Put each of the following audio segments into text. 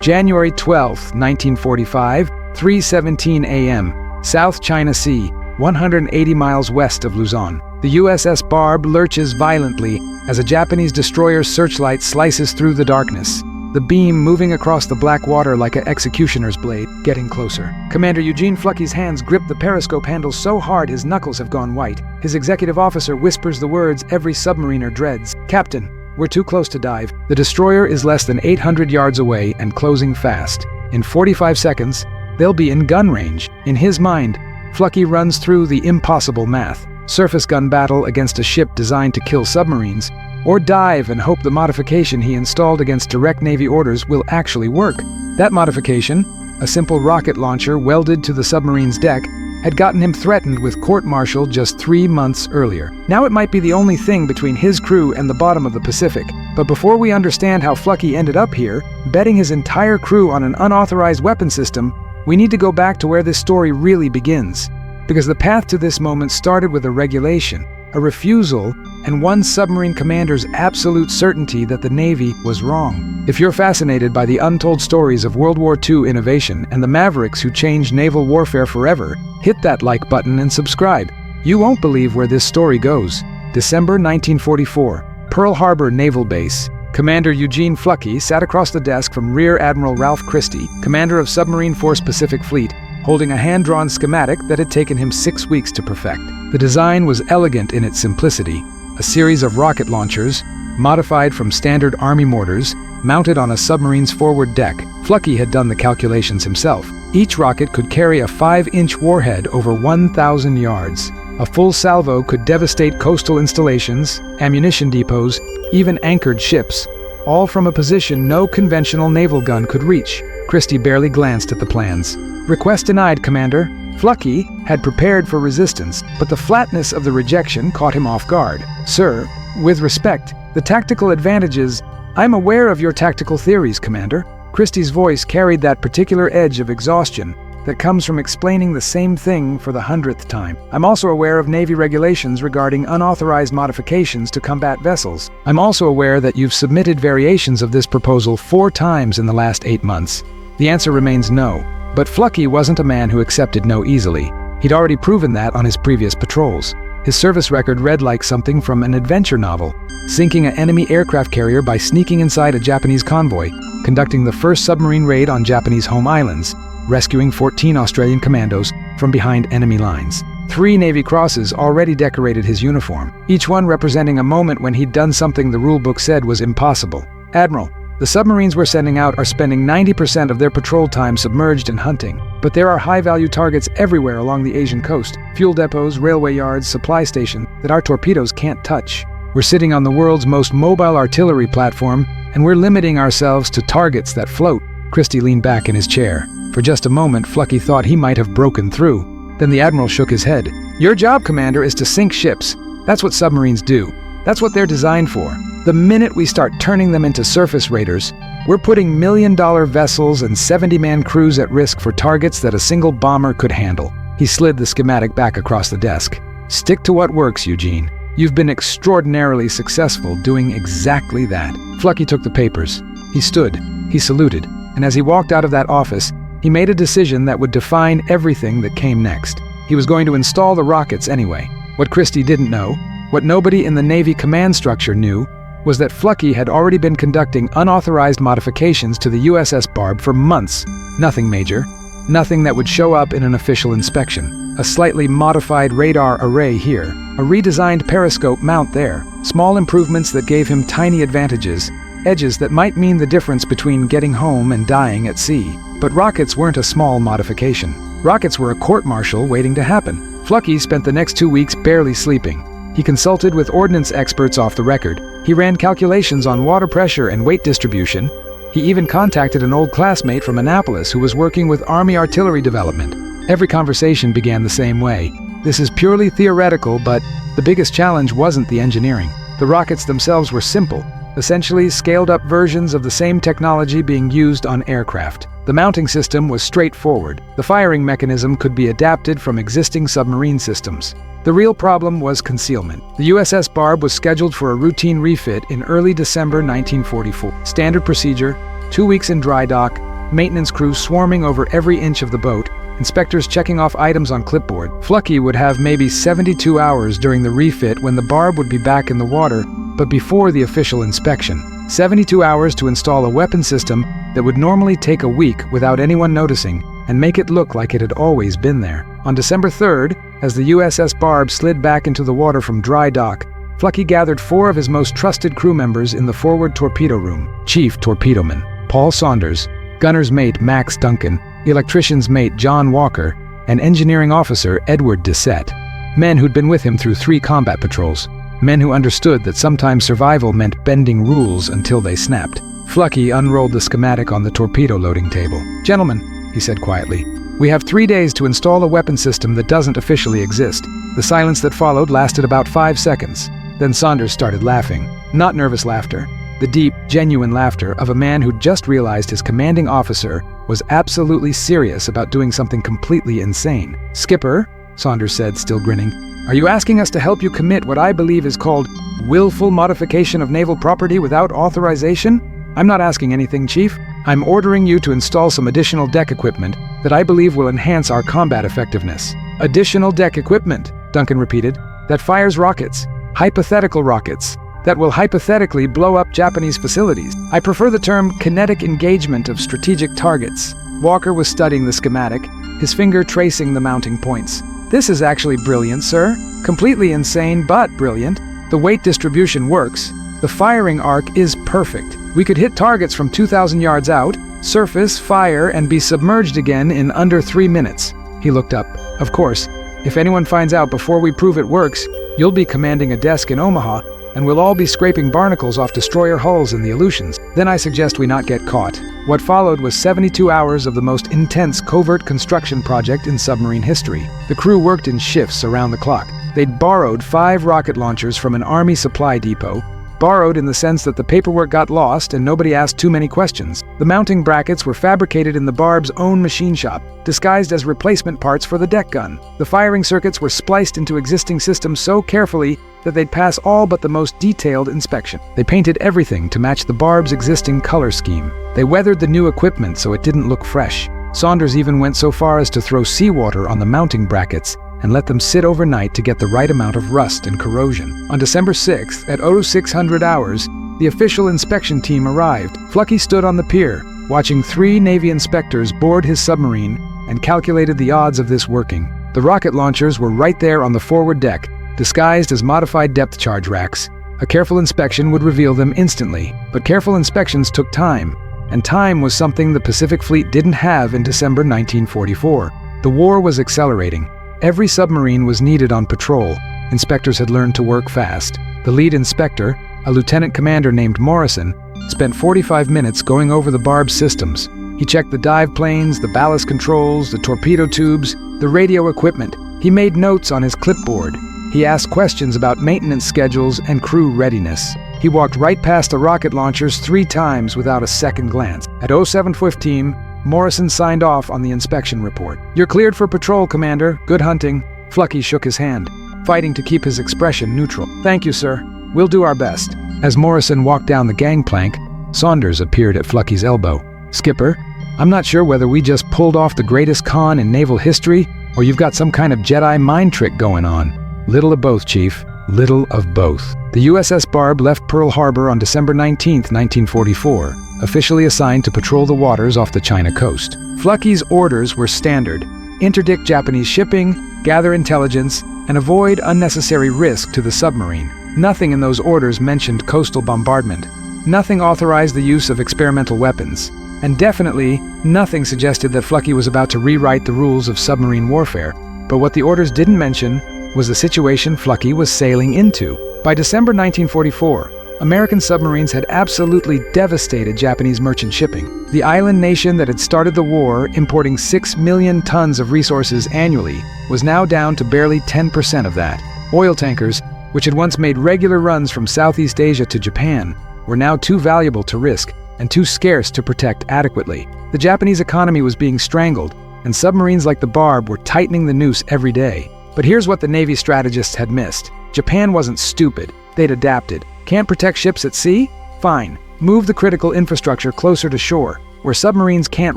January 12, 1945, 3:17 a.m., South China Sea, 180 miles west of Luzon. The USS Barb lurches violently as a Japanese destroyer's searchlight slices through the darkness, the beam moving across the black water like an executioner's blade, getting closer. Commander Eugene Flucky's hands grip the periscope handle so hard his knuckles have gone white. His executive officer whispers the words every submariner dreads. "Captain, we're too close to dive." The destroyer is less than 800 yards away and closing fast. In 45 seconds, they'll be in gun range. In his mind, Flucky runs through the impossible math. Surface gun battle against a ship designed to kill submarines, or dive and hope the modification he installed against direct Navy orders will actually work. That modification, a simple rocket launcher welded to the submarine's deck, had gotten him threatened with court-martial just 3 months earlier. Now it might be the only thing between his crew and the bottom of the Pacific. But before we understand how Flucky ended up here, betting his entire crew on an unauthorized weapon system, we need to go back to where this story really begins. Because the path to this moment started with a regulation, a refusal, and one submarine commander's absolute certainty that the Navy was wrong. If you're fascinated by the untold stories of World War II innovation and the mavericks who changed naval warfare forever, hit that like button and subscribe. You won't believe where this story goes. December 1944, Pearl Harbor Naval Base. Commander Eugene Flucky sat across the desk from Rear Admiral Ralph Christie, commander of Submarine Force Pacific Fleet, holding a hand-drawn schematic that had taken him 6 weeks to perfect. The design was elegant in its simplicity, a series of rocket launchers, modified from standard Army mortars, mounted on a submarine's forward deck. Flucky had done the calculations himself. Each rocket could carry a 5-inch warhead over 1,000 yards. A full salvo could devastate coastal installations, ammunition depots, even anchored ships, all from a position no conventional naval gun could reach. Christie barely glanced at the plans. "Request denied, Commander." Flucky had prepared for resistance, but the flatness of the rejection caught him off guard. "Sir, with respect, the tactical advantages—" "I'm aware of your tactical theories, Commander." Christie's voice carried that particular edge of exhaustion that comes from explaining the same thing for the 100th time. "I'm also aware of Navy regulations regarding unauthorized modifications to combat vessels. I'm also aware that you've submitted variations of this proposal 4 times in the last 8 months. The answer remains no. But Flucky wasn't a man who accepted no easily. He'd already proven that on his previous patrols. His service record read like something from an adventure novel, sinking an enemy aircraft carrier by sneaking inside a Japanese convoy, conducting the first submarine raid on Japanese home islands, rescuing 14 Australian commandos from behind enemy lines. 3 Navy crosses already decorated his uniform, each one representing a moment when he'd done something the rulebook said was impossible. "Admiral, the submarines we're sending out are spending 90% of their patrol time submerged and hunting, but there are high-value targets everywhere along the Asian coast, fuel depots, railway yards, supply stations that our torpedoes can't touch. We're sitting on the world's most mobile artillery platform, and we're limiting ourselves to targets that float." Christie leaned back in his chair. For just a moment, Flucky thought he might have broken through. Then the Admiral shook his head. "Your job, Commander, is to sink ships. That's what submarines do. That's what they're designed for. The minute we start turning them into surface raiders, we're putting million-dollar vessels and 70-man crews at risk for targets that a single bomber could handle." He slid the schematic back across the desk. "Stick to what works, Eugene. You've been extraordinarily successful doing exactly that." Flucky took the papers. He stood. He saluted. And as he walked out of that office, he made a decision that would define everything that came next. He was going to install the rockets anyway. What Christie didn't know, what nobody in the Navy command structure knew, was that Flucky had already been conducting unauthorized modifications to the USS Barb for months. Nothing major. Nothing that would show up in an official inspection. A slightly modified radar array here. A redesigned periscope mount there. Small improvements that gave him tiny advantages. Edges that might mean the difference between getting home and dying at sea. But rockets weren't a small modification. Rockets were a court-martial waiting to happen. Flucky spent the next 2 weeks barely sleeping. He consulted with ordnance experts off the record. He ran calculations on water pressure and weight distribution. He even contacted an old classmate from Annapolis who was working with Army artillery development. Every conversation began the same way. "This is purely theoretical, but the biggest challenge wasn't the engineering. The rockets themselves were simple, essentially scaled-up versions of the same technology being used on aircraft. The mounting system was straightforward. The firing mechanism could be adapted from existing submarine systems. The real problem was concealment. The USS Barb was scheduled for a routine refit in early December 1944. Standard procedure, 2 weeks in dry dock, maintenance crews swarming over every inch of the boat, inspectors checking off items on clipboard. Flucky would have maybe 72 hours during the refit when the barb would be back in the water, but before the official inspection. 72 hours to install a weapon system that would normally take a week without anyone noticing and make it look like it had always been there. On December 3rd, as the USS Barb slid back into the water from dry dock, Flucky gathered 4 of his most trusted crew members in the forward torpedo room: Chief Torpedoman Paul Saunders, Gunner's Mate Max Duncan, Electrician's Mate John Walker, and Engineering Officer Edward Dissett. Men who'd been with him through 3 combat patrols. Men who understood that sometimes survival meant bending rules until they snapped. Flucky unrolled the schematic on the torpedo loading table. "Gentlemen," he said quietly, "we have 3 days to install a weapon system that doesn't officially exist." The silence that followed lasted about 5 seconds. Then Saunders started laughing. Not nervous laughter. The deep, genuine laughter of a man who'd just realized his commanding officer was absolutely serious about doing something completely insane. "Skipper," Saunders said, still grinning, "are you asking us to help you commit what I believe is called willful modification of naval property without authorization?" "I'm not asking anything, Chief. I'm ordering you to install some additional deck equipment that I believe will enhance our combat effectiveness." "Additional deck equipment," Duncan repeated, "that fires rockets, hypothetical rockets, that will hypothetically blow up Japanese facilities. I prefer the term kinetic engagement of strategic targets." Walker was studying the schematic, his finger tracing the mounting points. "This is actually brilliant, sir. Completely insane, but brilliant. The weight distribution works. The firing arc is perfect. We could hit targets from 2,000 yards out, surface, fire, and be submerged again in under 3 minutes. He looked up. "Of course, if anyone finds out before we prove it works, you'll be commanding a desk in Omaha, and we'll all be scraping barnacles off destroyer hulls in the Aleutians. Then I suggest we not get caught." What followed was 72 hours of the most intense covert construction project in submarine history. The crew worked in shifts around the clock. They'd borrowed 5 rocket launchers from an Army supply depot, borrowed in the sense that the paperwork got lost and nobody asked too many questions. The mounting brackets were fabricated in the Barb's own machine shop, disguised as replacement parts for the deck gun. The firing circuits were spliced into existing systems so carefully that they'd pass all but the most detailed inspection. They painted everything to match the Barb's existing color scheme. They weathered the new equipment so it didn't look fresh. Saunders even went so far as to throw seawater on the mounting brackets and let them sit overnight to get the right amount of rust and corrosion. On December 6th, at 0600 hours, the official inspection team arrived. Flucky stood on the pier, watching 3 Navy inspectors board his submarine and calculated the odds of this working. The rocket launchers were right there on the forward deck, disguised as modified depth charge racks. A careful inspection would reveal them instantly, but careful inspections took time, and time was something the Pacific Fleet didn't have in December 1944. The war was accelerating. Every submarine was needed on patrol. Inspectors had learned to work fast. The lead inspector, a lieutenant commander named Morrison, spent 45 minutes going over the Barb's systems. He checked the dive planes, the ballast controls, the torpedo tubes, the radio equipment. He made notes on his clipboard. He asked questions about maintenance schedules and crew readiness. He walked right past the rocket launchers 3 times without a second glance. At 07:15, Morrison signed off on the inspection report. "You're cleared for patrol, Commander. Good hunting." Flucky shook his hand, fighting to keep his expression neutral. "Thank you, sir. We'll do our best." As Morrison walked down the gangplank, Saunders appeared at Flucky's elbow. "Skipper, I'm not sure whether we just pulled off the greatest con in naval history, or you've got some kind of Jedi mind trick going on." "Little of both, Chief. Little of both." The USS Barb left Pearl Harbor on December 19, 1944, officially assigned to patrol the waters off the China coast. Flucky's orders were standard: interdict Japanese shipping, gather intelligence, and avoid unnecessary risk to the submarine. Nothing in those orders mentioned coastal bombardment. Nothing authorized the use of experimental weapons. And definitely, nothing suggested that Flucky was about to rewrite the rules of submarine warfare. But what the orders didn't mention was the situation Flucky was sailing into. By December 1944, American submarines had absolutely devastated Japanese merchant shipping. The island nation that had started the war, importing 6 million tons of resources annually, was now down to barely 10% of that. Oil tankers, which had once made regular runs from Southeast Asia to Japan, were now too valuable to risk and too scarce to protect adequately. The Japanese economy was being strangled, and submarines like the Barb were tightening the noose every day. But here's what the Navy strategists had missed. Japan wasn't stupid. They'd adapted. Can't protect ships at sea? Fine. Move the critical infrastructure closer to shore. where submarines can't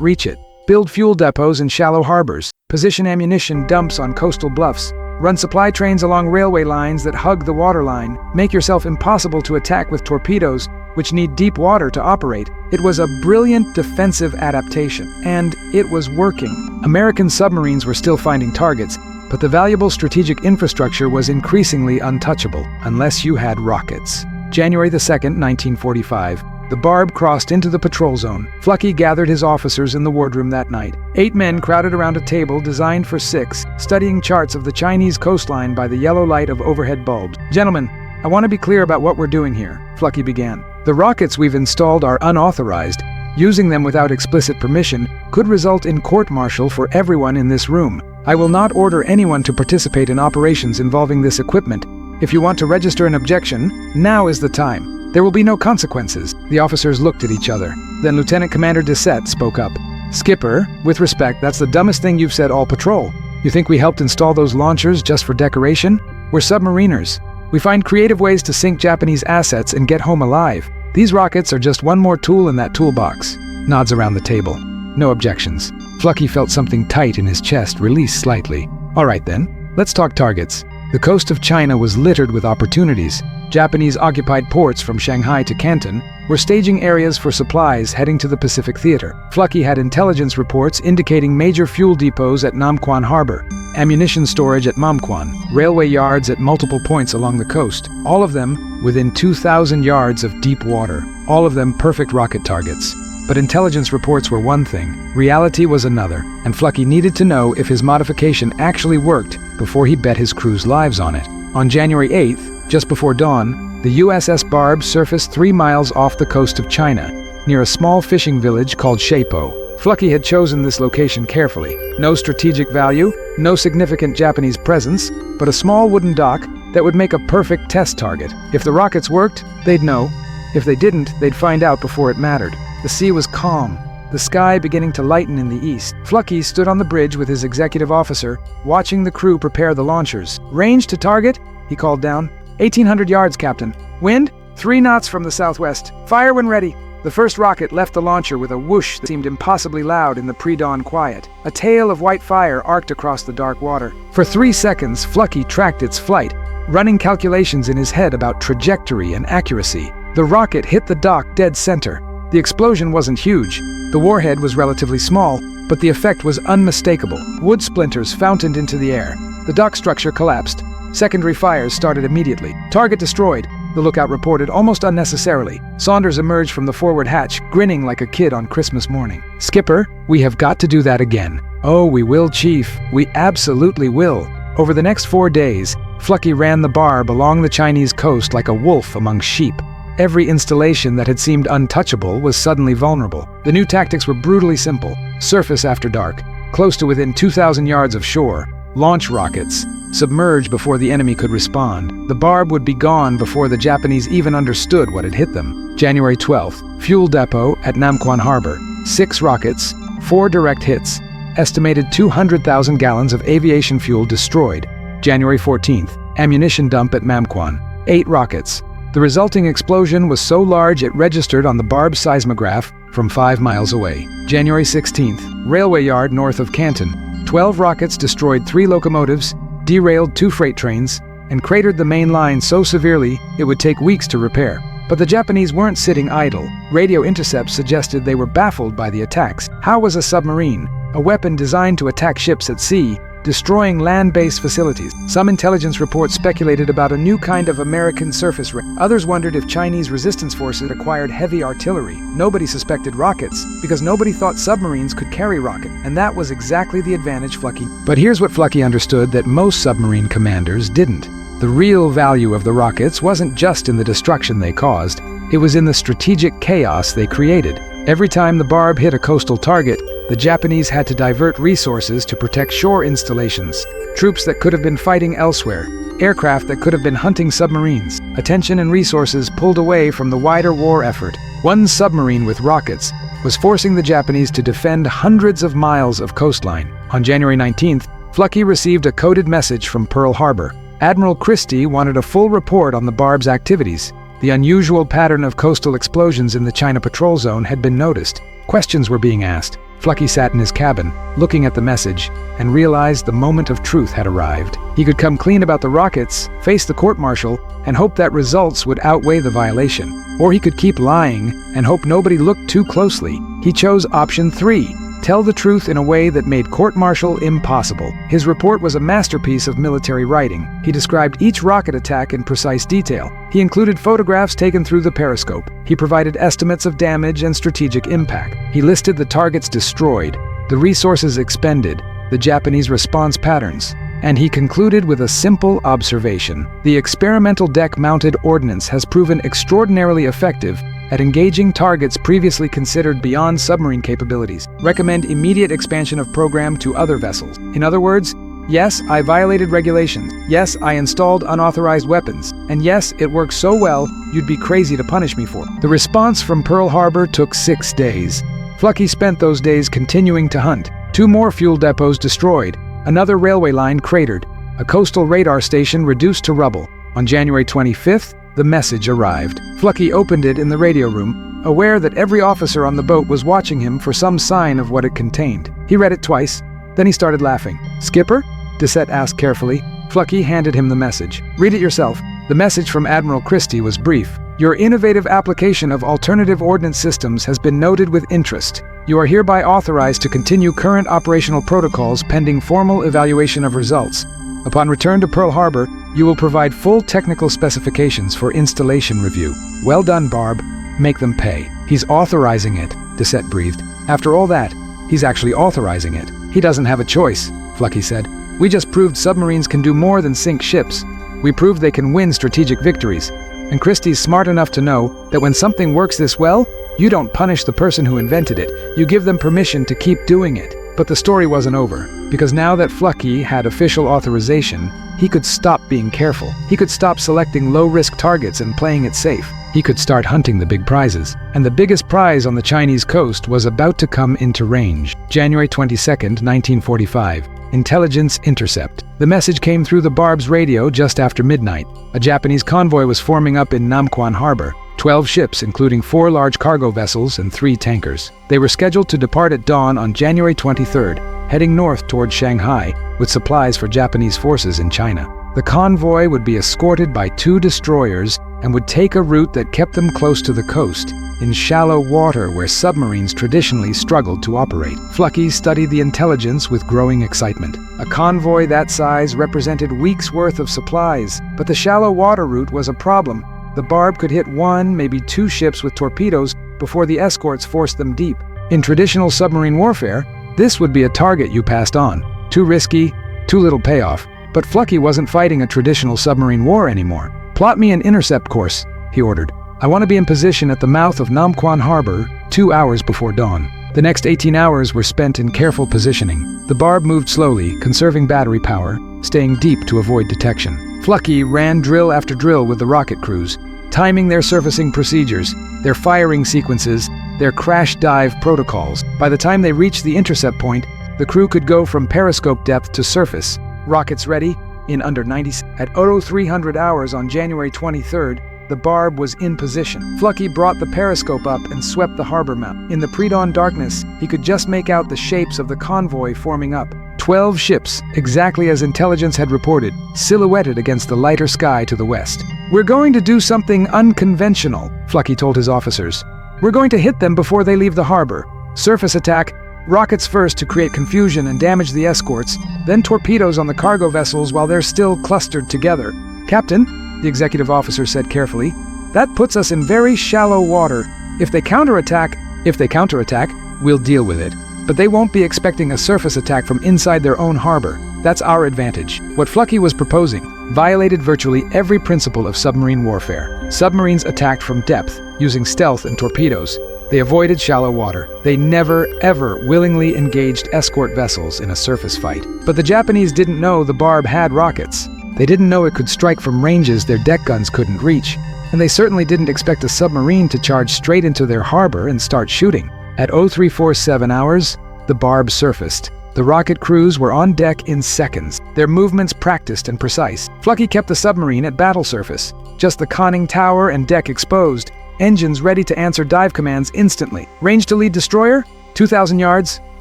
reach it. Build fuel depots in shallow harbors. Position ammunition dumps on coastal bluffs. Run supply trains along railway lines that hug the waterline. Make yourself impossible to attack with torpedoes, which need deep water to operate. It was a brilliant defensive adaptation, and it was working. American submarines were still finding targets, but the valuable strategic infrastructure was increasingly untouchable, unless you had rockets. January 2nd, 1945. The Barb crossed into the patrol zone. Flucky gathered his officers in the wardroom that night. 8 men crowded around a table designed for 6, studying charts of the Chinese coastline by the yellow light of overhead bulbs. "Gentlemen, I want to be clear about what we're doing here," Flucky began. "The rockets we've installed are unauthorized. Using them without explicit permission could result in court-martial for everyone in this room. I will not order anyone to participate in operations involving this equipment. If you want to register an objection, now is the time. There will be no consequences." The officers looked at each other. Then Lieutenant Commander Dissett spoke up. "Skipper, with respect, that's the dumbest thing you've said all patrol. You think we helped install those launchers just for decoration? We're submariners. We find creative ways to sink Japanese assets and get home alive. These rockets are just one more tool in that toolbox." Nods around the table. No objections. Flucky felt something tight in his chest release slightly. "All right then, let's talk targets." The coast of China was littered with opportunities. Japanese-occupied ports from Shanghai to Canton were staging areas for supplies heading to the Pacific Theater. Flucky had intelligence reports indicating major fuel depots at Namquan Harbor, ammunition storage at Mamquan, railway yards at multiple points along the coast, all of them within 2,000 yards of deep water, all of them perfect rocket targets. But intelligence reports were one thing, reality was another, and Flucky needed to know if his modification actually worked before he bet his crew's lives on it. On January 8th, just before dawn, the USS Barb surfaced 3 miles off the coast of China, near a small fishing village called Sheipo. Flucky had chosen this location carefully. No strategic value, no significant Japanese presence, but a small wooden dock that would make a perfect test target. If the rockets worked, they'd know. If they didn't, they'd find out before it mattered. The sea was calm, the sky beginning to lighten in the east. Flucky stood on the bridge with his executive officer, watching the crew prepare the launchers. "Range to target," he called down. 1,800 yards, Captain. Wind, 3 knots from the southwest. Fire when ready." The first rocket left the launcher with a whoosh that seemed impossibly loud in the pre-dawn quiet. A tail of white fire arced across the dark water. For 3 seconds, Flucky tracked its flight, running calculations in his head about trajectory and accuracy. The rocket hit the dock dead center. The explosion wasn't huge. The warhead was relatively small, but the effect was unmistakable. Wood splinters fountained into the air. The dock structure collapsed. Secondary fires started immediately. "Target destroyed," the lookout reported almost unnecessarily. Saunders emerged from the forward hatch, grinning like a kid on Christmas morning. "Skipper, we have got to do that again." "Oh, we will, Chief. We absolutely will." Over the next 4 days, Flucky ran the Barb along the Chinese coast like a wolf among sheep. Every installation that had seemed untouchable was suddenly vulnerable. The new tactics were brutally simple. Surface after dark, close to within 2,000 yards of shore. Launch rockets. Submerge before the enemy could respond. The Barb would be gone before the Japanese even understood what had hit them. January 12th, fuel depot at Namquan Harbor. 6 rockets, 4 direct hits. Estimated 200,000 gallons of aviation fuel destroyed. January 14th, ammunition dump at Mamquan. 8 rockets. The resulting explosion was so large it registered on the Barb seismograph from 5 miles away. January 16th, railway yard north of Canton. 12 rockets destroyed 3 locomotives, derailed 2 freight trains, and cratered the main line so severely it would take weeks to repair. But the Japanese weren't sitting idle. Radio intercepts suggested they were baffled by the attacks. How was a submarine, a weapon designed to attack ships at sea, destroying land-based facilities? Some intelligence reports speculated about a new kind of American surface raid. Others wondered if Chinese resistance forces acquired heavy artillery. Nobody suspected rockets, because nobody thought submarines could carry rockets, and that was exactly the advantage Flucky. But here's what Flucky understood that most submarine commanders didn't. The real value of the rockets wasn't just in the destruction they caused, it was in the strategic chaos they created. Every time the Barb hit a coastal target, the Japanese had to divert resources to protect shore installations, troops that could have been fighting elsewhere, aircraft that could have been hunting submarines. Attention and resources pulled away from the wider war effort. One submarine with rockets was forcing the Japanese to defend hundreds of miles of coastline. On January 19th, Flucky received a coded message from Pearl Harbor. Admiral Christie wanted a full report on the Barb's activities. The unusual pattern of coastal explosions in the China patrol zone had been noticed. Questions were being asked. Flucky sat in his cabin, looking at the message, and realized the moment of truth had arrived. He could come clean about the rockets, face the court-martial, and hope that results would outweigh the violation. Or he could keep lying and hope nobody looked too closely. He chose option 3. Tell the truth in a way that made court-martial impossible. His report was a masterpiece of military writing. He described each rocket attack in precise detail. He included photographs taken through the periscope. He provided estimates of damage and strategic impact. He listed the targets destroyed, the resources expended, the Japanese response patterns. And he concluded with a simple observation. The experimental deck-mounted ordnance has proven extraordinarily effective at engaging targets previously considered beyond submarine capabilities. Recommend immediate expansion of program to other vessels. In other words, yes, I violated regulations. Yes, I installed unauthorized weapons. And yes, it worked so well, you'd be crazy to punish me for it. The response from Pearl Harbor took 6 days. Flucky spent those days continuing to hunt. 2 more fuel depots destroyed. Another railway line cratered. A coastal radar station reduced to rubble. On January 25th, the message arrived. Flucky opened it in the radio room, aware that every officer on the boat was watching him for some sign of what it contained. He read it twice, then he started laughing. "Skipper?" Dissett asked carefully. Flucky handed him the message. "Read it yourself." The message from Admiral Christie was brief. "Your innovative application of alternative ordnance systems has been noted with interest. You are hereby authorized to continue current operational protocols pending formal evaluation of results. Upon return to Pearl Harbor, you will provide full technical specifications for installation review." "Well done, Barb. Make them pay." "He's authorizing it," Dissett breathed. "After all that, he's actually authorizing it." "He doesn't have a choice," Flucky said. "We just proved submarines can do more than sink ships. We proved they can win strategic victories. And Christie's smart enough to know that when something works this well, you don't punish the person who invented it. You give them permission to keep doing it." But the story wasn't over, because now that Flucky had official authorization, he could stop being careful. He could stop selecting low-risk targets and playing it safe. He could start hunting the big prizes. And the biggest prize on the Chinese coast was about to come into range. January 22nd, 1945. Intelligence intercept. The message came through the Barb's radio just after midnight. A Japanese convoy was forming up in Namquan Harbor. 12 ships, including 4 large cargo vessels and 3 tankers. They were scheduled to depart at dawn on January 23rd, heading north toward Shanghai, with supplies for Japanese forces in China. The convoy would be escorted by 2 destroyers and would take a route that kept them close to the coast, in shallow water where submarines traditionally struggled to operate. Flucky studied the intelligence with growing excitement. A convoy that size represented weeks' worth of supplies, but the shallow water route was a problem. The Barb could hit 1, maybe 2 ships with torpedoes before the escorts forced them deep. In traditional submarine warfare, this would be a target you passed on. Too risky, too little payoff. But Flucky wasn't fighting a traditional submarine war anymore. "Plot me an intercept course," he ordered. "I want to be in position at the mouth of Namquan Harbor 2 hours before dawn." The next 18 hours were spent in careful positioning. The Barb moved slowly, conserving battery power, staying deep to avoid detection. Flucky ran drill after drill with the rocket crews, timing their surfacing procedures, their firing sequences, their crash dive protocols. By the time they reached the intercept point, the crew could go from periscope depth to surface. Rockets ready in under 90 seconds. At 0300 hours on January 23rd, the Barb was in position. Flucky brought the periscope up and swept the harbor map. In the pre-dawn darkness, he could just make out the shapes of the convoy forming up. 12 ships, exactly as intelligence had reported, silhouetted against the lighter sky to the west. "We're going to do something unconventional," Flucky told his officers. "We're going to hit them before they leave the harbor. Surface attack, rockets first to create confusion and damage the escorts, then torpedoes on the cargo vessels while they're still clustered together." "Captain," the executive officer said carefully, "that puts us in very shallow water. If they counterattack, we'll deal with it. But they won't be expecting a surface attack from inside their own harbor. That's our advantage." What Flucky was proposing violated virtually every principle of submarine warfare. Submarines attacked from depth, using stealth and torpedoes. They avoided shallow water. They never, ever willingly engaged escort vessels in a surface fight. But the Japanese didn't know the Barb had rockets. They didn't know it could strike from ranges their deck guns couldn't reach. And they certainly didn't expect a submarine to charge straight into their harbor and start shooting. At 0347 hours, the Barb surfaced. The rocket crews were on deck in seconds, their movements practiced and precise. Flucky kept the submarine at battle surface, just the conning tower and deck exposed. engines ready to answer dive commands instantly. Range to lead destroyer? 2,000 yards.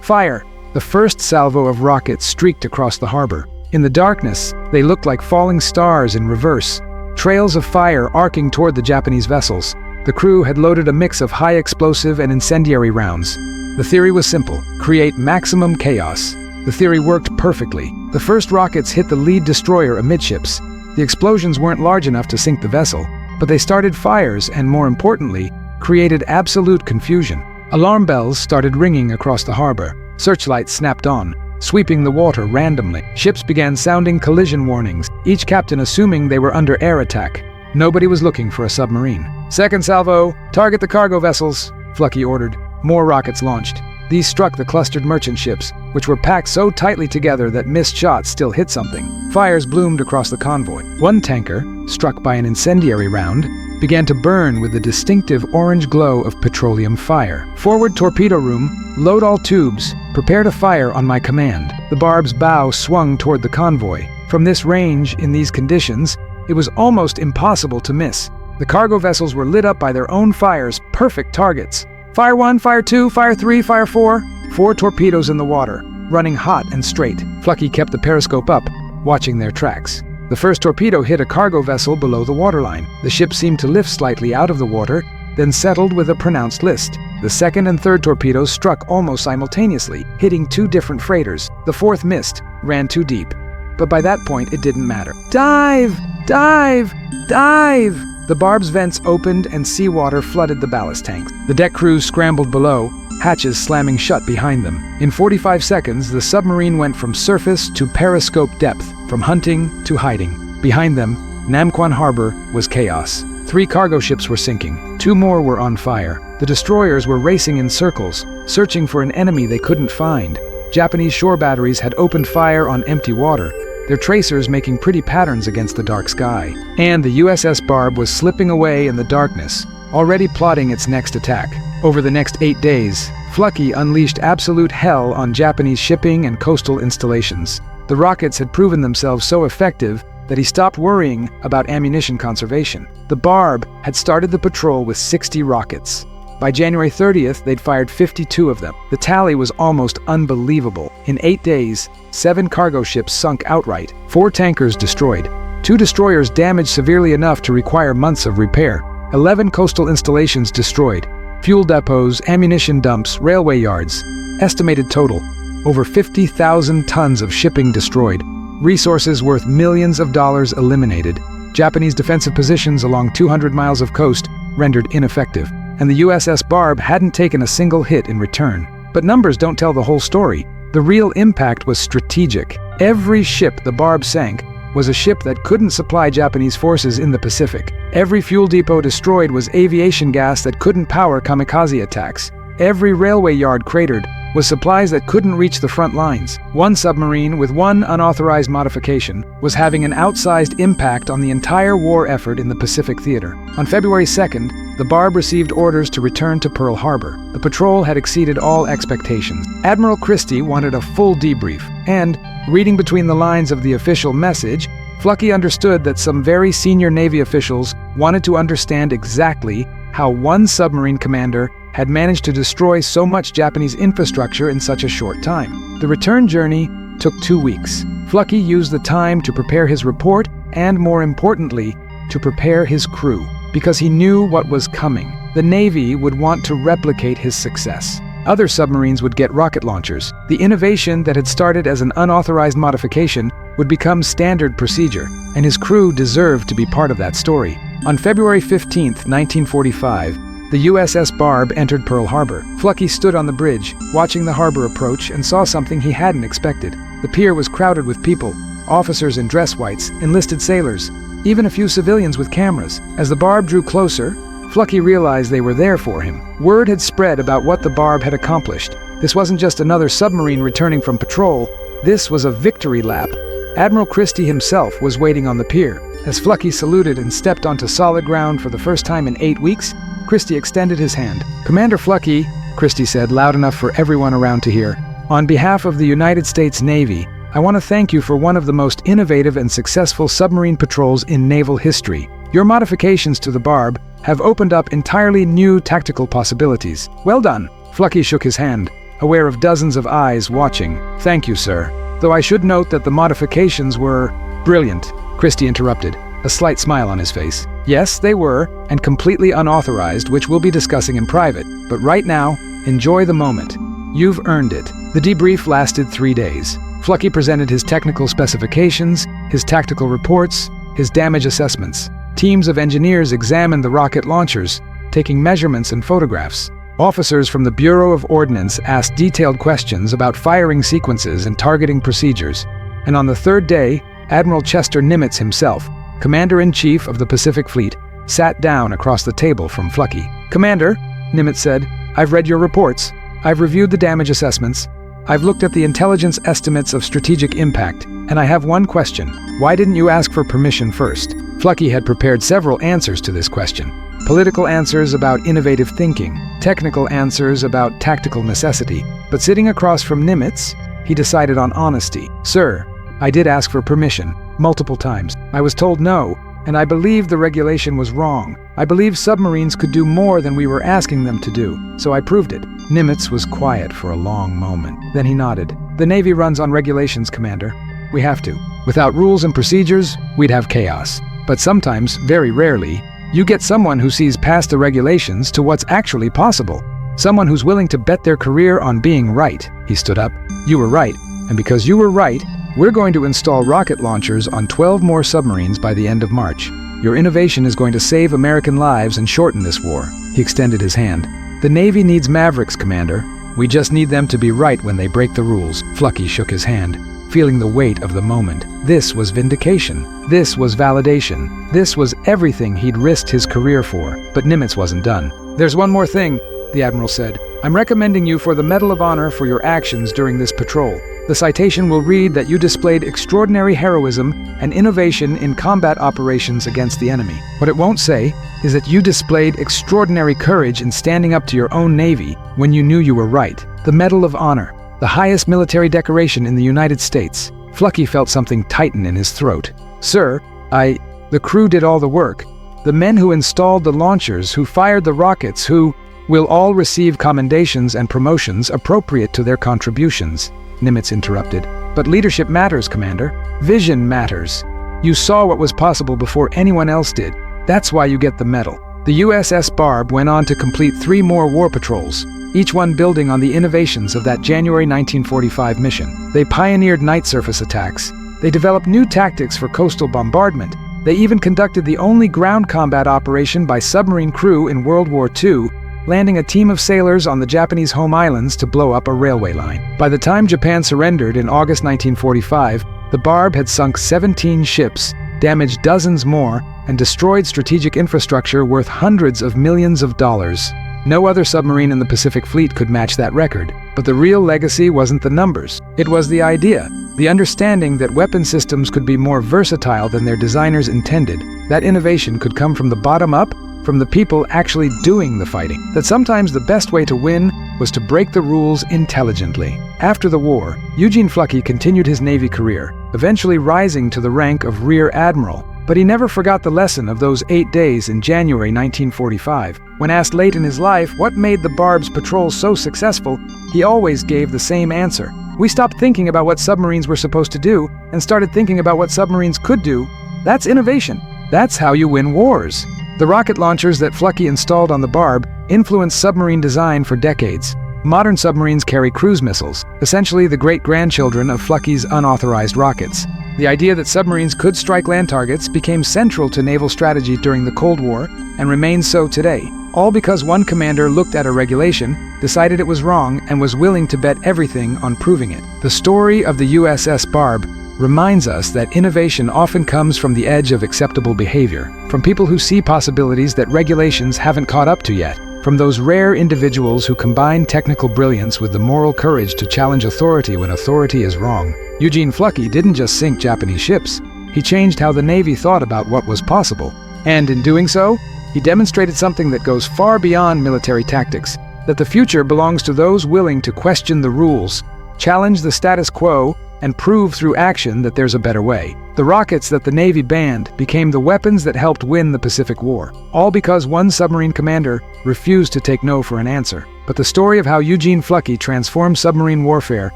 Fire! The first salvo of rockets streaked across the harbor. In the darkness, they looked like falling stars in reverse, trails of fire arcing toward the Japanese vessels. The crew had loaded a mix of high explosive and incendiary rounds. The theory was simple: create maximum chaos. The theory worked perfectly. The first rockets hit the lead destroyer amidships. The explosions weren't large enough to sink the vessel, but they started fires and, more importantly, created absolute confusion. Alarm bells started ringing across the harbor. Searchlights snapped on, sweeping the water randomly. Ships began sounding collision warnings, each captain assuming they were under air attack. Nobody was looking for a submarine. Second salvo, target the cargo vessels, Flucky ordered. More rockets launched. These struck the clustered merchant ships, which were packed so tightly together that missed shots still hit something. Fires bloomed across the convoy. One tanker, struck by an incendiary round, began to burn with the distinctive orange glow of petroleum fire. Forward torpedo room, load all tubes, prepare to fire on my command. The Barb's bow swung toward the convoy. From this range, in these conditions, it was almost impossible to miss. The cargo vessels were lit up by their own fires, perfect targets. Fire 1, Fire 2, Fire 3, Fire 4. 4 torpedoes in the water, running hot and straight. Flucky kept the periscope up, watching their tracks. The first torpedo hit a cargo vessel below the waterline. The ship seemed to lift slightly out of the water, then settled with a pronounced list. The second and third torpedoes struck almost simultaneously, hitting 2 different freighters. The fourth missed, ran too deep. But by that point, it didn't matter. Dive! Dive! Dive! The Barb's vents opened and seawater flooded the ballast tanks. The deck crews scrambled below, hatches slamming shut behind them. In 45 seconds, the submarine went from surface to periscope depth, from hunting to hiding. Behind them, Namquan Harbor was chaos. 3 cargo ships were sinking. 2 more were on fire. The destroyers were racing in circles, searching for an enemy they couldn't find. Japanese shore batteries had opened fire on empty water, their tracers making pretty patterns against the dark sky. And the USS Barb was slipping away in the darkness, already plotting its next attack. Over the next 8 days, Flucky unleashed absolute hell on Japanese shipping and coastal installations. The rockets had proven themselves so effective that he stopped worrying about ammunition conservation. The Barb had started the patrol with 60 rockets. By January 30th, they'd fired 52 of them. The tally was almost unbelievable. In 8 days, 7 cargo ships sunk outright, 4 tankers destroyed, 2 destroyers damaged severely enough to require months of repair, 11 coastal installations destroyed, fuel depots, ammunition dumps, railway yards. Estimated total, over 50,000 tons of shipping destroyed, resources worth millions of dollars eliminated, Japanese defensive positions along 200 miles of coast rendered ineffective, and the USS Barb hadn't taken a single hit in return. But numbers don't tell the whole story. The real impact was strategic. Every ship the Barb sank was a ship that couldn't supply Japanese forces in the Pacific. Every fuel depot destroyed was aviation gas that couldn't power kamikaze attacks. Every railway yard cratered was supplies that couldn't reach the front lines. One submarine with one unauthorized modification was having an outsized impact on the entire war effort in the Pacific theater. On February 2nd, the Barb received orders to return to Pearl Harbor. The patrol had exceeded all expectations. Admiral Christie wanted a full debrief, and, reading between the lines of the official message, Flucky understood that some very senior Navy officials wanted to understand exactly how one submarine commander had managed to destroy so much Japanese infrastructure in such a short time. The return journey took 2 weeks. Flucky used the time to prepare his report and, more importantly, to prepare his crew, because he knew what was coming. The Navy would want to replicate his success. Other submarines would get rocket launchers. The innovation that had started as an unauthorized modification would become standard procedure, and his crew deserved to be part of that story. On February 15, 1945, the USS Barb entered Pearl Harbor. Flucky stood on the bridge, watching the harbor approach, and saw something he hadn't expected. The pier was crowded with people, officers in dress whites, enlisted sailors, even a few civilians with cameras. As the Barb drew closer, Flucky realized they were there for him. Word had spread about what the Barb had accomplished. This wasn't just another submarine returning from patrol, this was a victory lap. Admiral Christie himself was waiting on the pier. As Flucky saluted and stepped onto solid ground for the first time in 8 weeks, Christie extended his hand. "Commander Flucky," Christie said, loud enough for everyone around to hear, "on behalf of the United States Navy, I want to thank you for one of the most innovative and successful submarine patrols in naval history. Your modifications to the Barb have opened up entirely new tactical possibilities. Well done. Flucky shook his hand, aware of dozens of eyes watching. Thank you, sir. Though I should note that the modifications were brilliant, Christie interrupted, a slight smile on his face. Yes, they were, and completely unauthorized, which we'll be discussing in private. But right now, enjoy the moment. You've earned it. The debrief lasted 3 days. Flucky presented his technical specifications, his tactical reports, his damage assessments. Teams of engineers examined the rocket launchers, taking measurements and photographs. Officers from the Bureau of Ordnance asked detailed questions about firing sequences and targeting procedures. And on the 3rd day, Admiral Chester Nimitz himself, Commander-in-Chief of the Pacific Fleet, sat down across the table from Flucky. "Commander," Nimitz said, "I've read your reports. I've reviewed the damage assessments. I've looked at the intelligence estimates of strategic impact, and I have one question. Why didn't you ask for permission first?" Flucky had prepared several answers to this question. Political answers about innovative thinking, technical answers about tactical necessity. But sitting across from Nimitz, he decided on honesty. "Sir, I did ask for permission, multiple times. I was told no, and I believe the regulation was wrong. I believe submarines could do more than we were asking them to do, so I proved it." Nimitz was quiet for a long moment. Then he nodded. "The Navy runs on regulations, Commander. We have to. Without rules and procedures, we'd have chaos. But sometimes, very rarely, you get someone who sees past the regulations to what's actually possible. Someone who's willing to bet their career on being right." He stood up. "You were right, and because you were right, we're going to install rocket launchers on 12 more submarines by the end of March. Your innovation is going to save American lives and shorten this war." He extended his hand. "The Navy needs mavericks, Commander. We just need them to be right when they break the rules." Flucky shook his hand, feeling the weight of the moment. This was vindication. This was validation. This was everything he'd risked his career for. But Nimitz wasn't done. "There's one more thing," the Admiral said. "I'm recommending you for the Medal of Honor for your actions during this patrol. The citation will read that you displayed extraordinary heroism and innovation in combat operations against the enemy. What it won't say is that you displayed extraordinary courage in standing up to your own Navy when you knew you were right. The Medal of Honor, the highest military decoration in the United States." Flucky felt something tighten in his throat. "Sir, the crew did all the work. The men who installed the launchers, who fired the rockets, who will all receive commendations and promotions appropriate to their contributions," Nimitz interrupted. "But leadership matters, Commander. Vision matters. You saw what was possible before anyone else did. That's why you get the medal." The USS Barb went on to complete 3 more war patrols, each one building on the innovations of that January 1945 mission. They pioneered night surface attacks. They developed new tactics for coastal bombardment. They even conducted the only ground combat operation by submarine crew in World War II, landing a team of sailors on the Japanese home islands to blow up a railway line. By the time Japan surrendered in August 1945, the Barb had sunk 17 ships, damaged dozens more, and destroyed strategic infrastructure worth hundreds of millions of dollars. No other submarine in the Pacific Fleet could match that record. But the real legacy wasn't the numbers. It was the idea, the understanding that weapon systems could be more versatile than their designers intended. That innovation could come from the bottom up, from the people actually doing the fighting. That sometimes the best way to win was to break the rules intelligently. After the war, Eugene Flucky continued his Navy career, eventually rising to the rank of Rear Admiral. But he never forgot the lesson of those 8 days in January 1945. When asked late in his life what made the Barb's patrol so successful, he always gave the same answer. "We stopped thinking about what submarines were supposed to do and started thinking about what submarines could do. That's innovation. That's how you win wars." The rocket launchers that Flucky installed on the Barb influenced submarine design for decades. Modern submarines carry cruise missiles, essentially the great-grandchildren of Flucky's unauthorized rockets. The idea that submarines could strike land targets became central to naval strategy during the Cold War and remains so today, all because one commander looked at a regulation, decided it was wrong, and was willing to bet everything on proving it. The story of the USS Barb reminds us that innovation often comes from the edge of acceptable behavior, from people who see possibilities that regulations haven't caught up to yet, from those rare individuals who combine technical brilliance with the moral courage to challenge authority when authority is wrong. Eugene Flucky didn't just sink Japanese ships, he changed how the Navy thought about what was possible. And in doing so, he demonstrated something that goes far beyond military tactics, that the future belongs to those willing to question the rules, challenge the status quo, and prove through action that there's a better way. The rockets that the Navy banned became the weapons that helped win the Pacific War, all because one submarine commander refused to take no for an answer. But the story of how Eugene Fluckey transformed submarine warfare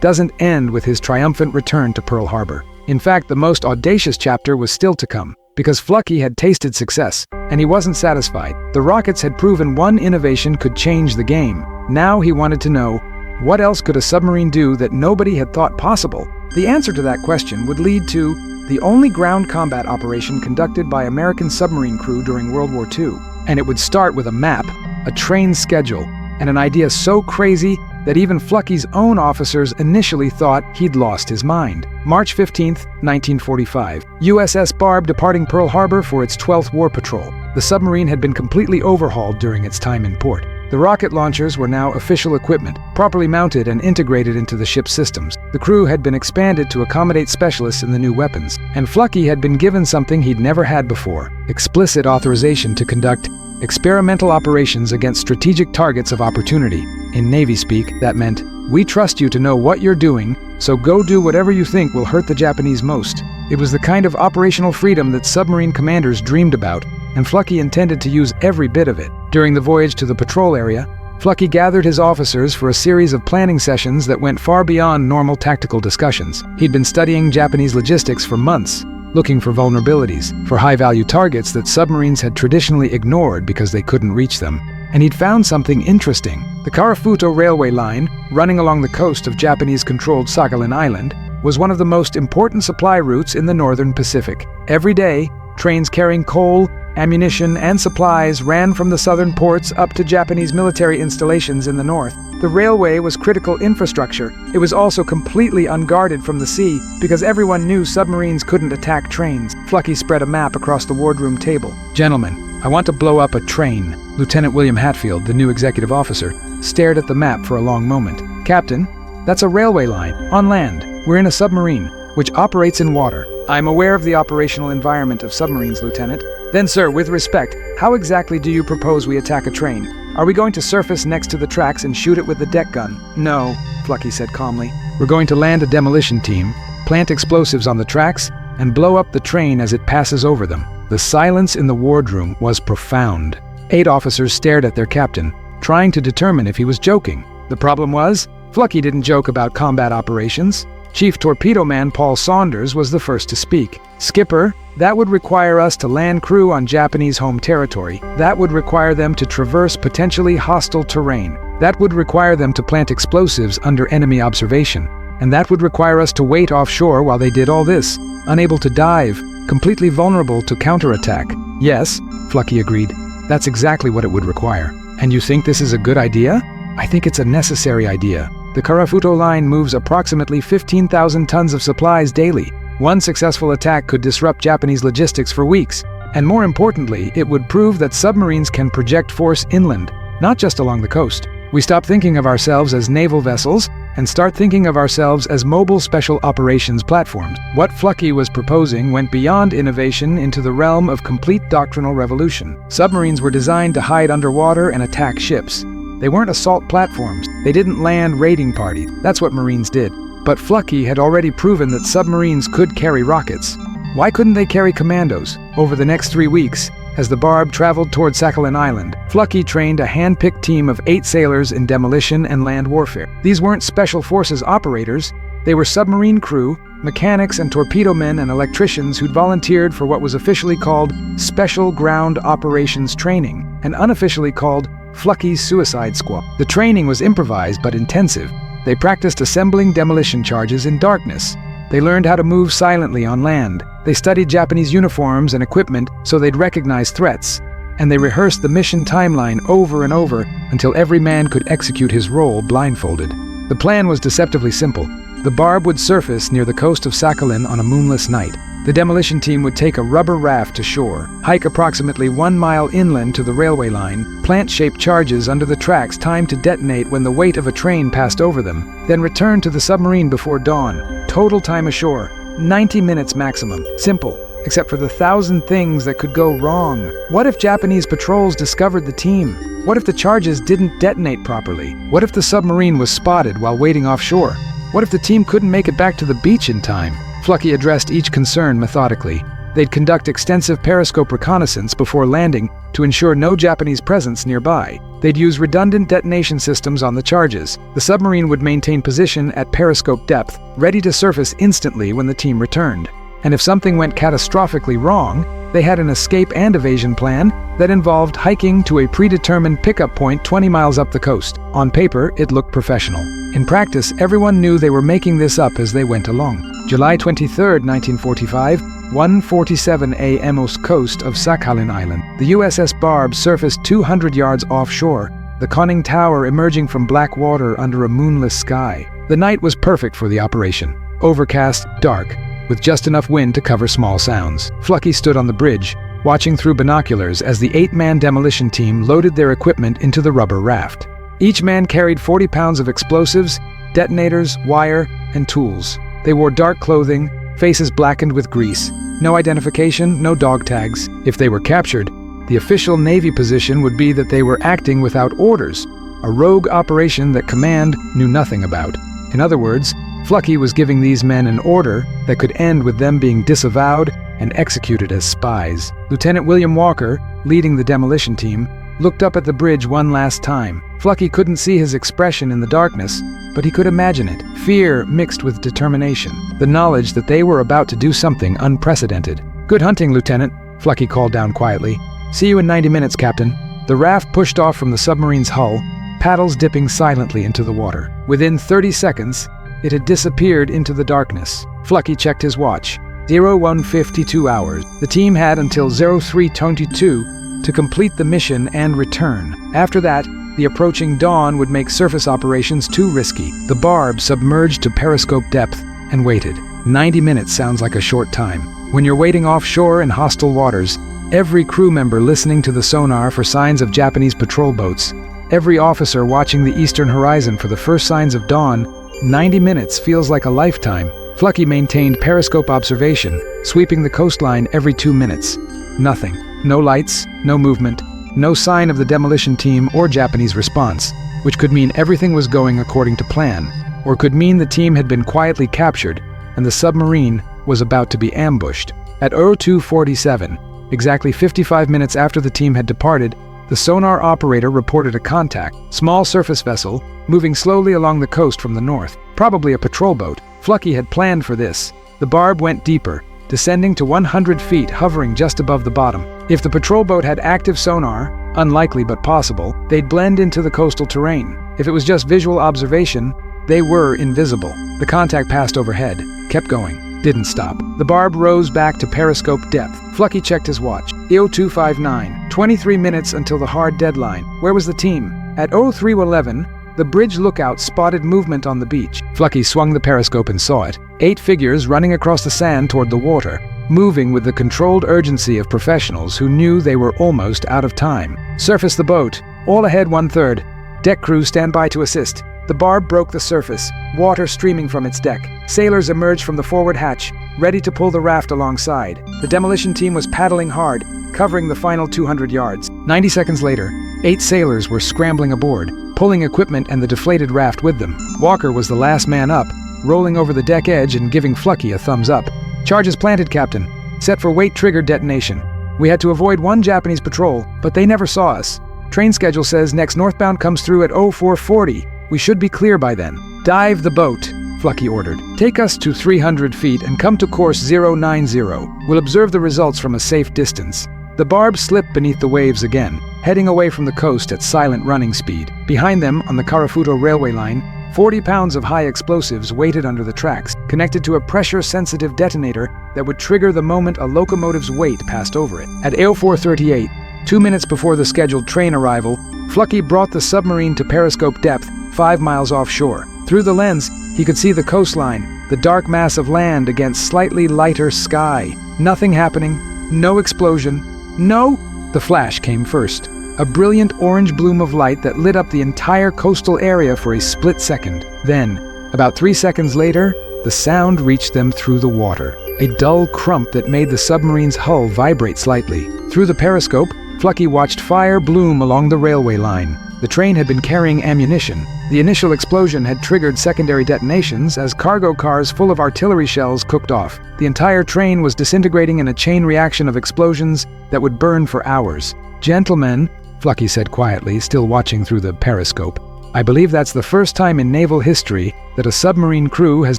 doesn't end with his triumphant return to Pearl Harbor. In fact, the most audacious chapter was still to come, because Fluckey had tasted success, and he wasn't satisfied. The rockets had proven one innovation could change the game. Now he wanted to know, what else could a submarine do that nobody had thought possible? The answer to that question would lead to the only ground combat operation conducted by American submarine crew during World War II. And it would start with a map, a trained schedule, and an idea so crazy that even Fluckey's own officers initially thought he'd lost his mind. March 15, 1945, USS Barb departing Pearl Harbor for its 12th war patrol. The submarine had been completely overhauled during its time in port. The rocket launchers were now official equipment, properly mounted and integrated into the ship's systems. The crew had been expanded to accommodate specialists in the new weapons, and Fluckey had been given something he'd never had before: explicit authorization to conduct experimental operations against strategic targets of opportunity. In Navy speak, that meant, "We trust you to know what you're doing, so go do whatever you think will hurt the Japanese most." It was the kind of operational freedom that submarine commanders dreamed about, and Fluckey intended to use every bit of it. During the voyage to the patrol area, Fluckey gathered his officers for a series of planning sessions that went far beyond normal tactical discussions. He'd been studying Japanese logistics for months, looking for vulnerabilities, for high-value targets that submarines had traditionally ignored because they couldn't reach them. And he'd found something interesting. The Karafuto railway line, running along the coast of Japanese-controlled Sakhalin Island, was one of the most important supply routes in the northern Pacific. Every day, trains carrying coal, ammunition, and supplies ran from the southern ports up to Japanese military installations in the north. The railway was critical infrastructure. It was also completely unguarded from the sea because everyone knew submarines couldn't attack trains. Fluckey spread a map across the wardroom table. "Gentlemen, I want to blow up a train." Lieutenant William Hatfield, the new executive officer, stared at the map for a long moment. "Captain, that's a railway line, on land. We're in a submarine, which operates in water." "I'm aware of the operational environment of submarines, Lieutenant." "Then, sir, with respect, how exactly do you propose we attack a train? Are we going to surface next to the tracks and shoot it with the deck gun?" "No," Fluckey said calmly. "We're going to land a demolition team, plant explosives on the tracks, and blow up the train as it passes over them." The silence in the wardroom was profound. 8 officers stared at their captain, trying to determine if he was joking. The problem was, Fluckey didn't joke about combat operations. Chief Torpedo Man Paul Saunders was the first to speak. "Skipper, that would require us to land crew on Japanese home territory. That would require them to traverse potentially hostile terrain. That would require them to plant explosives under enemy observation. And that would require us to wait offshore while they did all this, unable to dive, completely vulnerable to counterattack." "Yes," Fluckey agreed. "That's exactly what it would require." "And you think this is a good idea?" "I think it's a necessary idea. The Karafuto line moves approximately 15,000 tons of supplies daily. One successful attack could disrupt Japanese logistics for weeks. And more importantly, it would prove that submarines can project force inland, not just along the coast. We stop thinking of ourselves as naval vessels and start thinking of ourselves as mobile special operations platforms." What Fluckey was proposing went beyond innovation into the realm of complete doctrinal revolution. Submarines were designed to hide underwater and attack ships. They weren't assault platforms. They didn't land raiding parties. That's what Marines did. But Fluckey had already proven that submarines could carry rockets. Why couldn't they carry commandos? Over the next 3 weeks, as the Barb traveled toward Sakhalin Island, Fluckey trained a hand-picked team of 8 sailors in demolition and land warfare. These weren't special forces operators. They were submarine crew, mechanics and torpedo men and electricians who'd volunteered for what was officially called Special Ground Operations Training, and unofficially called Fluckey's Suicide Squad. The training was improvised but intensive. They practiced assembling demolition charges in darkness. They learned how to move silently on land. They studied Japanese uniforms and equipment so they'd recognize threats. And they rehearsed the mission timeline over and over until every man could execute his role blindfolded. The plan was deceptively simple. The Barb would surface near the coast of Sakhalin on a moonless night. The demolition team would take a rubber raft to shore, hike approximately 1 mile inland to the railway line, plant shaped charges under the tracks timed to detonate when the weight of a train passed over them, then return to the submarine before dawn. Total time ashore, 90 minutes maximum. Simple, except for the 1,000 things that could go wrong. What if Japanese patrols discovered the team? What if the charges didn't detonate properly? What if the submarine was spotted while waiting offshore? What if the team couldn't make it back to the beach in time? Flucky addressed each concern methodically. They'd conduct extensive periscope reconnaissance before landing to ensure no Japanese presence nearby. They'd use redundant detonation systems on the charges. The submarine would maintain position at periscope depth, ready to surface instantly when the team returned. And if something went catastrophically wrong, they had an escape and evasion plan that involved hiking to a predetermined pickup point 20 miles up the coast. On paper, it looked professional. In practice, everyone knew they were making this up as they went along. July 23, 1945, 1:47 a.m. coast of Sakhalin Island. The USS Barb surfaced 200 yards offshore, the conning tower emerging from black water under a moonless sky. The night was perfect for the operation. Overcast, dark, with just enough wind to cover small sounds. Flucky stood on the bridge, watching through binoculars as the 8-man demolition team loaded their equipment into the rubber raft. Each man carried 40 pounds of explosives, detonators, wire, and tools. They wore dark clothing, faces blackened with grease. No identification, no dog tags. If they were captured, the official Navy position would be that they were acting without orders, a rogue operation that command knew nothing about. In other words, Flucky was giving these men an order that could end with them being disavowed and executed as spies. Lieutenant William Walker, leading the demolition team, looked up at the bridge one last time. Flucky couldn't see his expression in the darkness, but he could imagine it. Fear mixed with determination. The knowledge that they were about to do something unprecedented. "Good hunting, Lieutenant," Flucky called down quietly. "See you in 90 minutes, Captain." The raft pushed off from the submarine's hull, paddles dipping silently into the water. Within 30 seconds, it had disappeared into the darkness. Flucky checked his watch. 01:52 hours. The team had until 03:22 to complete the mission and return. After that, the approaching dawn would make surface operations too risky. The Barb submerged to periscope depth and waited. 90 minutes sounds like a short time. When you're waiting offshore in hostile waters, every crew member listening to the sonar for signs of Japanese patrol boats, every officer watching the eastern horizon for the first signs of dawn, 90 minutes feels like a lifetime. Flucky maintained periscope observation, sweeping the coastline every 2 minutes. Nothing. No lights, no movement, no sign of the demolition team or Japanese response, which could mean everything was going according to plan, or could mean the team had been quietly captured and the submarine was about to be ambushed. At 02:47, exactly 55 minutes after the team had departed, the sonar operator reported a contact. Small surface vessel, moving slowly along the coast from the north. Probably a patrol boat. Flucky had planned for this. The Barb went deeper, descending to 100 feet, hovering just above the bottom. If the patrol boat had active sonar, unlikely but possible, they'd blend into the coastal terrain. If it was just visual observation, they were invisible. The contact passed overhead, kept going, didn't stop. The Barb rose back to periscope depth. Flucky checked his watch. 02:59, 23 minutes until the hard deadline. Where was the team? At 03:11, the bridge lookout spotted movement on the beach. Flucky swung the periscope and saw it. 8 figures running across the sand toward the water, moving with the controlled urgency of professionals who knew they were almost out of time. Surface the boat. All ahead 1/3. Deck crew stand by to assist. The Barb broke the surface, water streaming from its deck. Sailors emerged from the forward hatch, ready to pull the raft alongside. The demolition team was paddling hard, covering the final 200 yards. 90 seconds later, 8 sailors were scrambling aboard, pulling equipment and the deflated raft with them. Walker was the last man up, rolling over the deck edge and giving Flucky a thumbs up. "Charges planted, Captain. Set for weight trigger detonation. We had to avoid one Japanese patrol, but they never saw us. Train schedule says next northbound comes through at 04:40. We should be clear by then." "Dive the boat," Flucky ordered. "Take us to 300 feet and come to course 090. We'll observe the results from a safe distance." The Barb slipped beneath the waves again, heading away from the coast at silent running speed. Behind them, on the Karafuto railway line, 40 pounds of high explosives waited under the tracks, connected to a pressure-sensitive detonator that would trigger the moment a locomotive's weight passed over it. At 04:38, 2 minutes before the scheduled train arrival, Flucky brought the submarine to periscope depth, 5 miles offshore. Through the lens, he could see the coastline, the dark mass of land against slightly lighter sky. Nothing happening, no explosion, no! The flash came first. A brilliant orange bloom of light that lit up the entire coastal area for a split second. Then, about 3 seconds later, the sound reached them through the water. A dull crump that made the submarine's hull vibrate slightly. Through the periscope, Flucky watched fire bloom along the railway line. The train had been carrying ammunition. The initial explosion had triggered secondary detonations as cargo cars full of artillery shells cooked off. The entire train was disintegrating in a chain reaction of explosions that would burn for hours. "Gentlemen," Flucky said quietly, still watching through the periscope, "I believe that's the first time in naval history that a submarine crew has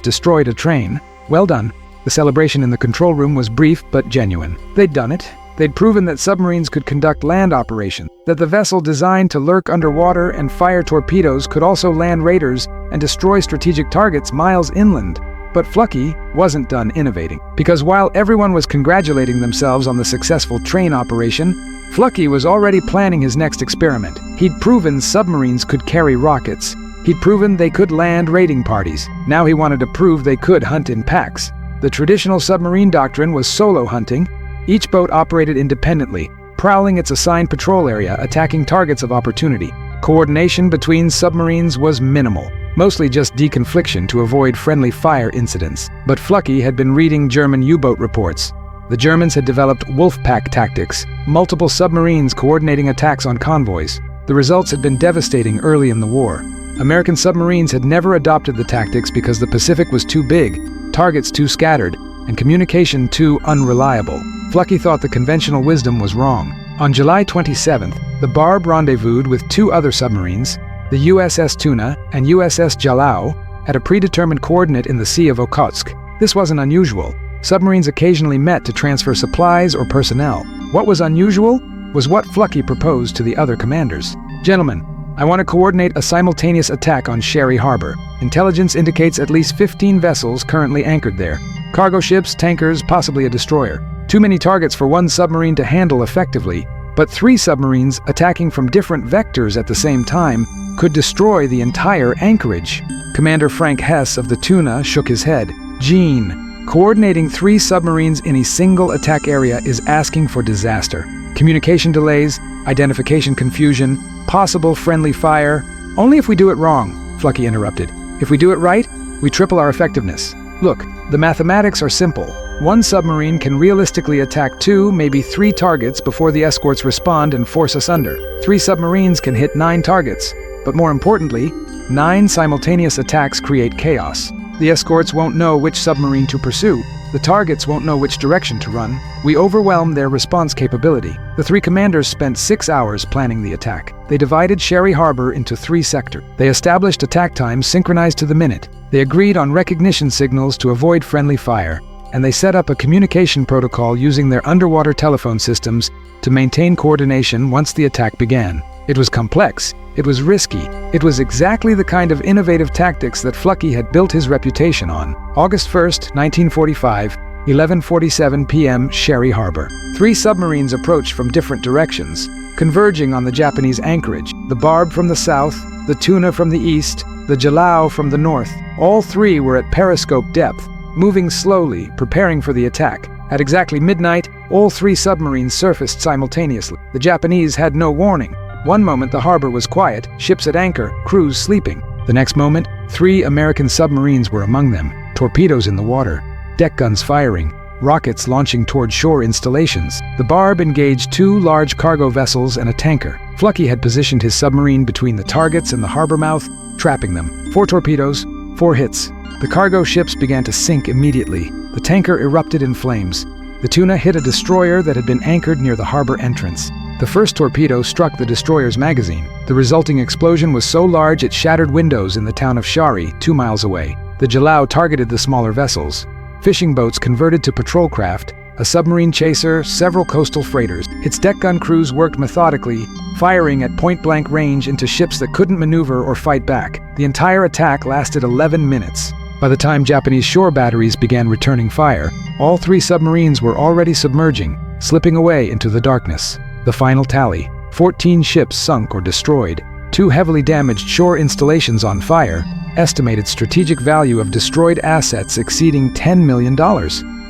destroyed a train. Well done." The celebration in the control room was brief but genuine. They'd done it. They'd proven that submarines could conduct land operations, that the vessel designed to lurk underwater and fire torpedoes could also land raiders and destroy strategic targets miles inland. But Flucky wasn't done innovating, because while everyone was congratulating themselves on the successful train operation, Flucky was already planning his next experiment. He'd proven submarines could carry rockets. He'd proven they could land raiding parties. Now he wanted to prove they could hunt in packs. The traditional submarine doctrine was solo hunting. Each boat operated independently, prowling its assigned patrol area, attacking targets of opportunity. Coordination between submarines was minimal, mostly just deconfliction to avoid friendly fire incidents. But Flucky had been reading German U-boat reports. The Germans had developed wolf-pack tactics, multiple submarines coordinating attacks on convoys. The results had been devastating early in the war. American submarines had never adopted the tactics because the Pacific was too big, targets too scattered, and communication too unreliable. Flucky thought the conventional wisdom was wrong. On July 27th, the Barb rendezvoused with two other submarines, the USS Tuna and USS Jalao, at a predetermined coordinate in the Sea of Okhotsk. This wasn't unusual. Submarines occasionally met to transfer supplies or personnel. What was unusual was what Flucky proposed to the other commanders. "Gentlemen, I want to coordinate a simultaneous attack on Sherry Harbor. Intelligence indicates at least 15 vessels currently anchored there. Cargo ships, tankers, possibly a destroyer. Too many targets for one submarine to handle effectively, but 3 submarines attacking from different vectors at the same time could destroy the entire anchorage." Commander Frank Hess of the Tuna shook his head. "Gene, coordinating 3 submarines in a single attack area is asking for disaster. Communication delays, identification confusion, possible friendly fire. Only if we do it wrong," Flucky interrupted. "If we do it right, we triple our effectiveness. Look, the mathematics are simple. 1 submarine can realistically attack 2, maybe 3 targets before the escorts respond and force us under. 3 submarines can hit 9 targets. But more importantly, 9 simultaneous attacks create chaos. The escorts won't know which submarine to pursue. The targets won't know which direction to run. We overwhelm their response capability." The 3 commanders spent 6 hours planning the attack. They divided Sherry Harbor into 3 sectors. They established attack times synchronized to the minute. They agreed on recognition signals to avoid friendly fire. And they set up a communication protocol using their underwater telephone systems to maintain coordination once the attack began. It was complex. It was risky. It was exactly the kind of innovative tactics that Flucky had built his reputation on. August 1st, 1945, 11:47 p.m. Sherry Harbor. 3 submarines approached from different directions, converging on the Japanese anchorage. The Barb from the south, the Tuna from the east, the Jalao from the north. All 3 were at periscope depth, moving slowly, preparing for the attack. At exactly midnight, all 3 submarines surfaced simultaneously. The Japanese had no warning. One moment the harbor was quiet, ships at anchor, crews sleeping. The next moment, 3 American submarines were among them, torpedoes in the water, deck guns firing, rockets launching toward shore installations. The Barb engaged 2 large cargo vessels and a tanker. Flucky had positioned his submarine between the targets and the harbor mouth, trapping them. 4 torpedoes, 4 hits. The cargo ships began to sink immediately. The tanker erupted in flames. The Tuna hit a destroyer that had been anchored near the harbor entrance. The first torpedo struck the destroyer's magazine. The resulting explosion was so large it shattered windows in the town of Shari, 2 miles away. The Jalao targeted the smaller vessels. Fishing boats converted to patrol craft, a submarine chaser, several coastal freighters. Its deck gun crews worked methodically, firing at point-blank range into ships that couldn't maneuver or fight back. The entire attack lasted 11 minutes. By the time Japanese shore batteries began returning fire, all 3 submarines were already submerging, slipping away into the darkness. The final tally: 14 ships sunk or destroyed, 2 heavily damaged shore installations on fire, estimated strategic value of destroyed assets exceeding $10 million,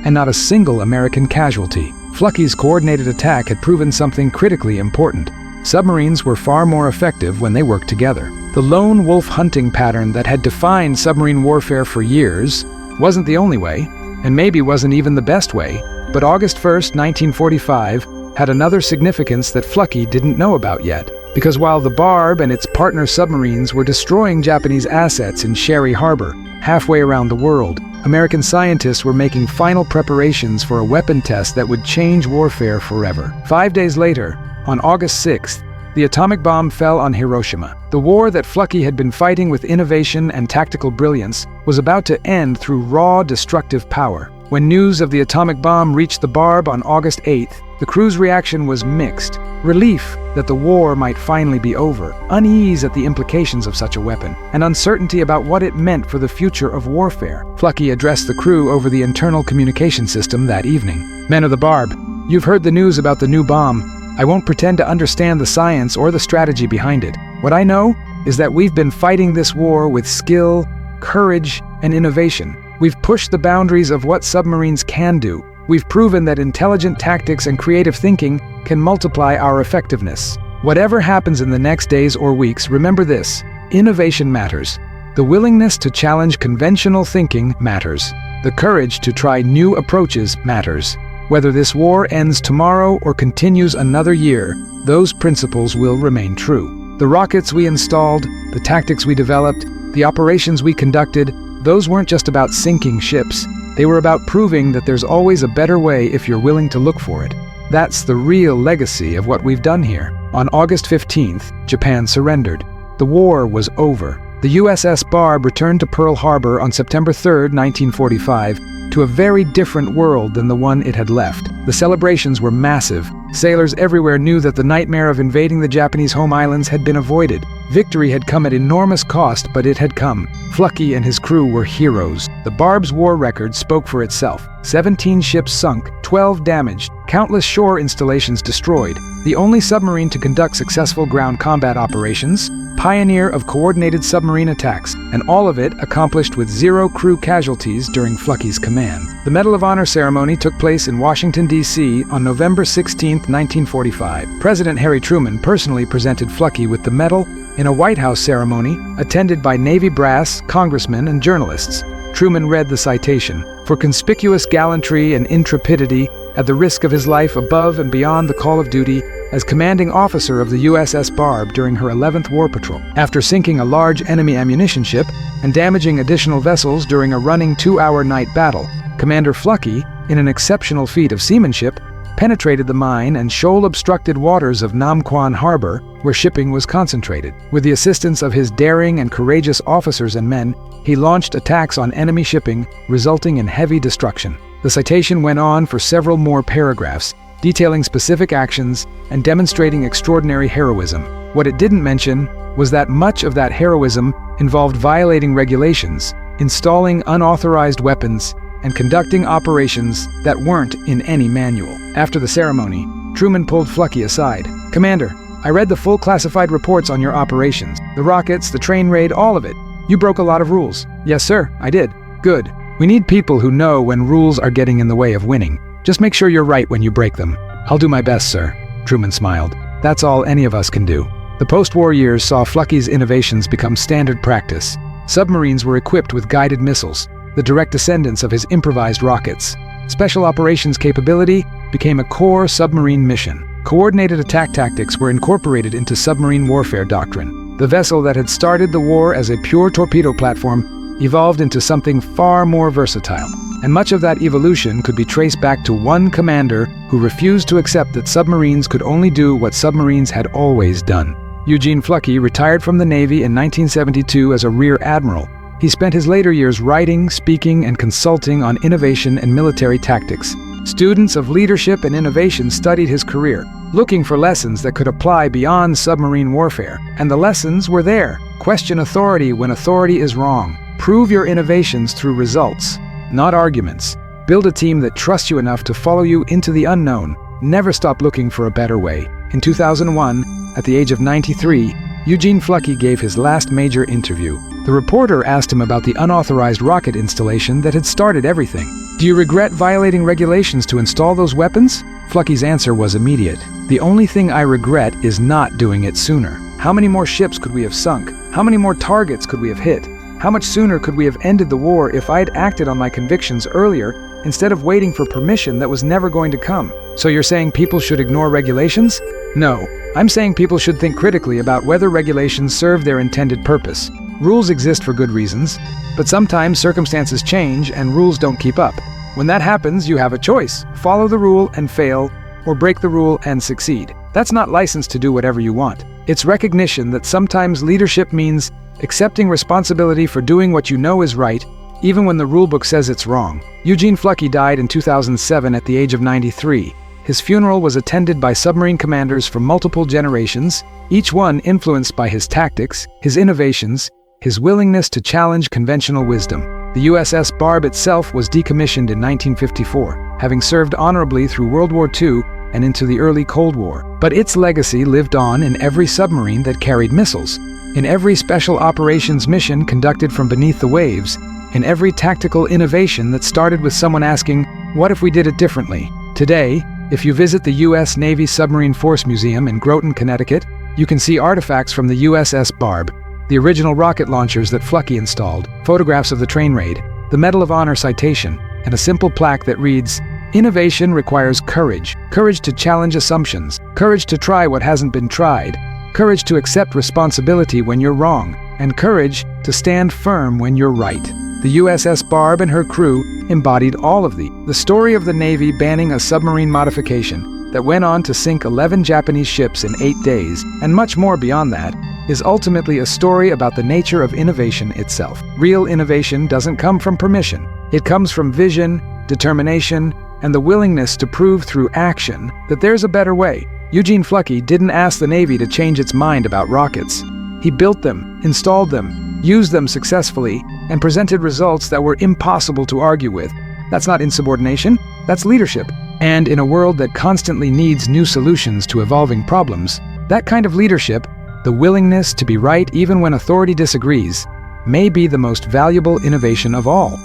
and not a single American casualty. Flucky's coordinated attack had proven something critically important. Submarines were far more effective when they worked together. The lone wolf hunting pattern that had defined submarine warfare for years wasn't the only way, and maybe wasn't even the best way, but August 1st, 1945, had another significance that Flucky didn't know about yet. Because while the Barb and its partner submarines were destroying Japanese assets in Sherry Harbor, halfway around the world, American scientists were making final preparations for a weapon test that would change warfare forever. 5 days later, on August 6th, the atomic bomb fell on Hiroshima. The war that Flucky had been fighting with innovation and tactical brilliance was about to end through raw, destructive power. When news of the atomic bomb reached the Barb on August 8th, the crew's reaction was mixed. Relief that the war might finally be over, unease at the implications of such a weapon, and uncertainty about what it meant for the future of warfare. Flucky addressed the crew over the internal communication system that evening. "Men of the Barb, you've heard the news about the new bomb. I won't pretend to understand the science or the strategy behind it. What I know is that we've been fighting this war with skill, courage, and innovation. We've pushed the boundaries of what submarines can do. We've proven that intelligent tactics and creative thinking can multiply our effectiveness. Whatever happens in the next days or weeks, remember this: innovation matters. The willingness to challenge conventional thinking matters. The courage to try new approaches matters. Whether this war ends tomorrow or continues another year, those principles will remain true. The rockets we installed, the tactics we developed, the operations we conducted, those weren't just about sinking ships. They were about proving that there's always a better way if you're willing to look for it. That's the real legacy of what we've done here." On August 15th, Japan surrendered. The war was over. The USS Barb returned to Pearl Harbor on September 3, 1945, to a very different world than the one it had left. The celebrations were massive. Sailors everywhere knew that the nightmare of invading the Japanese home islands had been avoided. Victory had come at enormous cost, but it had come. Flucky and his crew were heroes. The Barb's war record spoke for itself. 17 ships sunk, 12 damaged, countless shore installations destroyed. The only submarine to conduct successful ground combat operations, pioneer of coordinated submarine attacks, and all of it accomplished with 0 crew casualties during Flucky's command. The Medal of Honor ceremony took place in Washington, D.C. on November 16, 1945. President Harry Truman personally presented Flucky with the medal in a White House ceremony attended by Navy brass, congressmen, and journalists. Truman read the citation: "For conspicuous gallantry and intrepidity, at the risk of his life above and beyond the call of duty, as commanding officer of the USS Barb during her 11th war patrol." After sinking a large enemy ammunition ship and damaging additional vessels during a running 2-hour night battle, Commander Flucky, in an exceptional feat of seamanship, penetrated the mine and shoal-obstructed waters of Nam Quan Harbor, where shipping was concentrated. With the assistance of his daring and courageous officers and men, he launched attacks on enemy shipping, resulting in heavy destruction. The citation went on for several more paragraphs, detailing specific actions and demonstrating extraordinary heroism. What it didn't mention was that much of that heroism involved violating regulations, installing unauthorized weapons, and conducting operations that weren't in any manual. After the ceremony, Truman pulled Flucky aside. "Commander, I read the full classified reports on your operations. The rockets, the train raid, all of it. You broke a lot of rules." "Yes, sir, I did." "Good. We need people who know when rules are getting in the way of winning. Just make sure you're right when you break them." "I'll do my best, sir," Truman smiled. "That's all any of us can do." The post-war years saw Flucky's innovations become standard practice. Submarines were equipped with guided missiles, the direct descendants of his improvised rockets. Special operations capability became a core submarine mission. Coordinated attack tactics were incorporated into submarine warfare doctrine. The vessel that had started the war as a pure torpedo platform evolved into something far more versatile. And much of that evolution could be traced back to one commander who refused to accept that submarines could only do what submarines had always done. Eugene Flucky retired from the Navy in 1972 as a Rear Admiral. He spent his later years writing, speaking, and consulting on innovation and military tactics. Students of leadership and innovation studied his career, looking for lessons that could apply beyond submarine warfare. And the lessons were there. Question authority when authority is wrong. Prove your innovations through results, not arguments. Build a team that trusts you enough to follow you into the unknown. Never stop looking for a better way. In 2001, at the age of 93, Eugene Flucky gave his last major interview. The reporter asked him about the unauthorized rocket installation that had started everything. "Do you regret violating regulations to install those weapons?" Flucky's answer was immediate. "The only thing I regret is not doing it sooner. How many more ships could we have sunk? How many more targets could we have hit? How much sooner could we have ended the war if I'd acted on my convictions earlier instead of waiting for permission that was never going to come. So you're saying people should ignore regulations? No, I'm saying people should think critically about whether regulations serve their intended purpose. Rules exist for good reasons, but sometimes circumstances change and rules don't keep up. When that happens, you have a choice: follow the rule and fail, or break the rule and succeed. That's not license to do whatever you want. It's recognition that sometimes leadership means accepting responsibility for doing what you know is right, even when the rulebook says it's wrong. Eugene Fluckey died in 2007 at the age of 93. His funeral was attended by submarine commanders from multiple generations, each one influenced by his tactics, his innovations, his willingness to challenge conventional wisdom. The USS Barb itself was decommissioned in 1954, having served honorably through World War II and into the early Cold War. But its legacy lived on in every submarine that carried missiles, in every special operations mission conducted from beneath the waves, in every tactical innovation that started with someone asking, "What if we did it differently?" Today, if you visit the U.S. Navy Submarine Force Museum in Groton, Connecticut, you can see artifacts from the USS Barb, the original rocket launchers that Fluckey installed, photographs of the train raid, the Medal of Honor citation, and a simple plaque that reads, "Innovation requires courage. Courage to challenge assumptions. Courage to try what hasn't been tried. Courage to accept responsibility when you're wrong. And courage to stand firm when you're right." The USS Barb and her crew embodied all of these. The story of the Navy banning a submarine modification that went on to sink 11 Japanese ships in 8 days, and much more beyond that, is ultimately a story about the nature of innovation itself. Real innovation doesn't come from permission. It comes from vision, determination, and the willingness to prove through action that there's a better way. Eugene Fluckey didn't ask the Navy to change its mind about rockets. He built them, installed them, used them successfully, and presented results that were impossible to argue with. That's not insubordination, that's leadership. And in a world that constantly needs new solutions to evolving problems, that kind of leadership, the willingness to be right even when authority disagrees, may be the most valuable innovation of all.